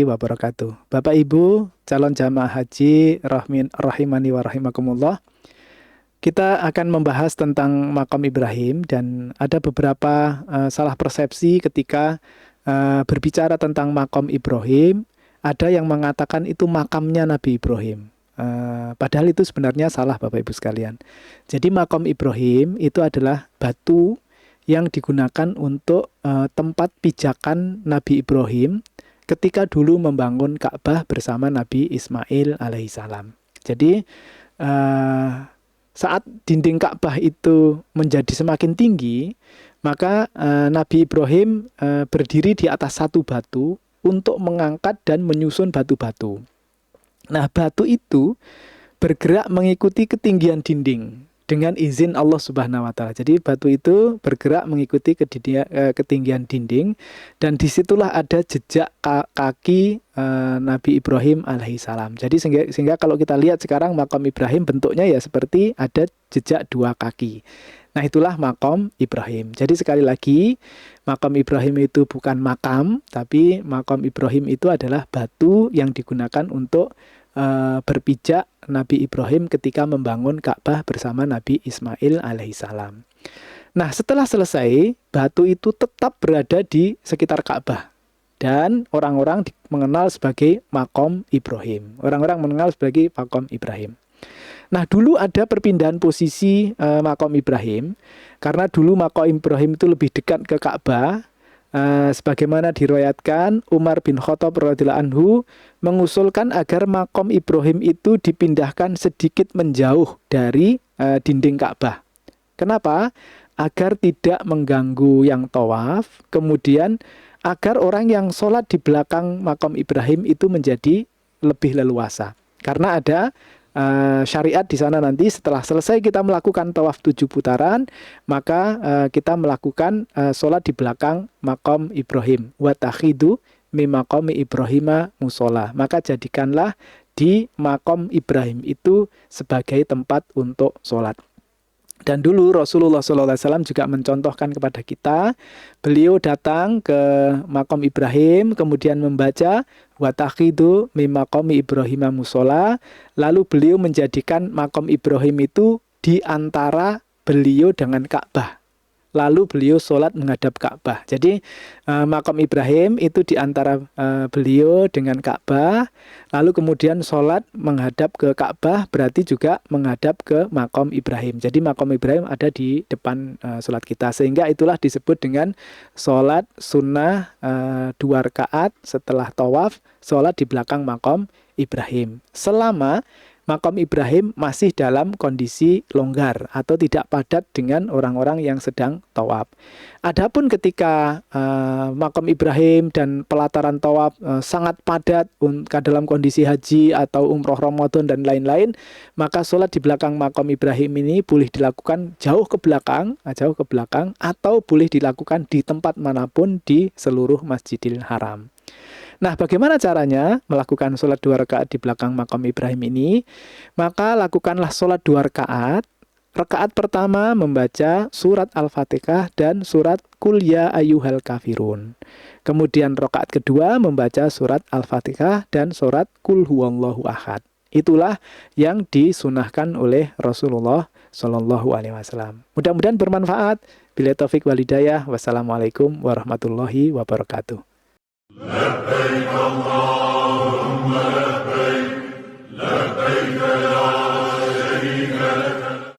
Wabarakatuh. Bapak Ibu calon jamaah haji rahimani wa rahimakumullah. Kita akan membahas tentang makam Ibrahim dan ada beberapa salah persepsi ketika berbicara tentang makam Ibrahim. Ada yang mengatakan itu makamnya Nabi Ibrahim. Padahal itu sebenarnya salah Bapak Ibu sekalian. Jadi makam Ibrahim itu adalah batu yang digunakan untuk tempat pijakan Nabi Ibrahim ketika dulu membangun Ka'bah bersama Nabi Ismail alaihissalam. Jadi saat dinding Ka'bah itu menjadi semakin tinggi, maka Nabi Ibrahim berdiri di atas satu batu untuk mengangkat dan menyusun batu-batu. Nah, batu itu bergerak mengikuti ketinggian dinding dengan izin Allah Subhanahu wa Ta'ala. Jadi batu itu bergerak mengikuti ketinggian dinding, dan disitulah ada jejak kaki Nabi Ibrahim alaihissalam. Jadi sehingga kalau kita lihat sekarang makam Ibrahim bentuknya ya seperti ada jejak dua kaki. Nah, itulah makam Ibrahim. Jadi sekali lagi, makam Ibrahim itu bukan makam, tapi makam Ibrahim itu adalah batu yang digunakan untuk berpijak Nabi Ibrahim ketika membangun Ka'bah bersama Nabi Ismail alaihissalam. Nah, setelah selesai, batu itu tetap berada di sekitar Ka'bah. Dan orang-orang mengenal sebagai makam Ibrahim. Orang-orang mengenal sebagai makam Ibrahim. Nah, dulu ada perpindahan posisi makam Ibrahim. Karena dulu makam Ibrahim itu lebih dekat ke Ka'bah. Sebagaimana diriwayatkan, Umar bin Khattab radhiyallahu anhu mengusulkan agar makam Ibrahim itu dipindahkan sedikit menjauh dari dinding Ka'bah. Kenapa? Agar tidak mengganggu yang tawaf, kemudian agar orang yang sholat di belakang makam Ibrahim itu menjadi lebih leluasa. Karena ada syariat di sana nanti setelah selesai kita melakukan tawaf 7 putaran, maka kita melakukan sholat di belakang makam Ibrahim. Wa takhidu min maqami Ibrahima musola. Maka jadikanlah di makam Ibrahim itu sebagai tempat untuk sholat. Dan dulu Rasulullah SAW juga mencontohkan kepada kita, beliau datang ke makam Ibrahim, kemudian membaca wa takhidu min maqami Ibrahima musola, lalu beliau menjadikan makam Ibrahim itu di antara beliau dengan Ka'bah. Lalu beliau sholat menghadap Ka'bah. Jadi makam Ibrahim itu di antara beliau dengan Ka'bah. Lalu kemudian sholat menghadap ke Ka'bah berarti juga menghadap ke makam Ibrahim. Jadi makam Ibrahim ada di depan sholat kita. Sehingga itulah disebut dengan sholat sunnah 2 rakaat setelah tawaf, sholat di belakang makam Ibrahim. Selama makam Ibrahim masih dalam kondisi longgar atau tidak padat dengan orang-orang yang sedang tawaf. Adapun ketika makam Ibrahim dan pelataran tawaf sangat padat dalam kondisi haji atau umroh Ramadan dan lain-lain, maka sholat di belakang makam Ibrahim ini boleh dilakukan jauh ke belakang atau boleh dilakukan di tempat manapun di seluruh Masjidil Haram. Nah, bagaimana caranya melakukan sholat 2 rakaat di belakang makam Ibrahim ini? Maka lakukanlah sholat 2 rakaat. Rakaat pertama membaca surat Al-Fatihah dan surat Qul ya ayyuhal kafirun. Kemudian rakaat kedua membaca surat Al-Fatihah dan surat Qul huwallahu ahad. Itulah yang disunahkan oleh Rasulullah Shallallahu Alaihi Wasallam. Mudah-mudahan bermanfaat. Bila taufik wal hidayah. Wassalamualaikum warahmatullahi wabarakatuh.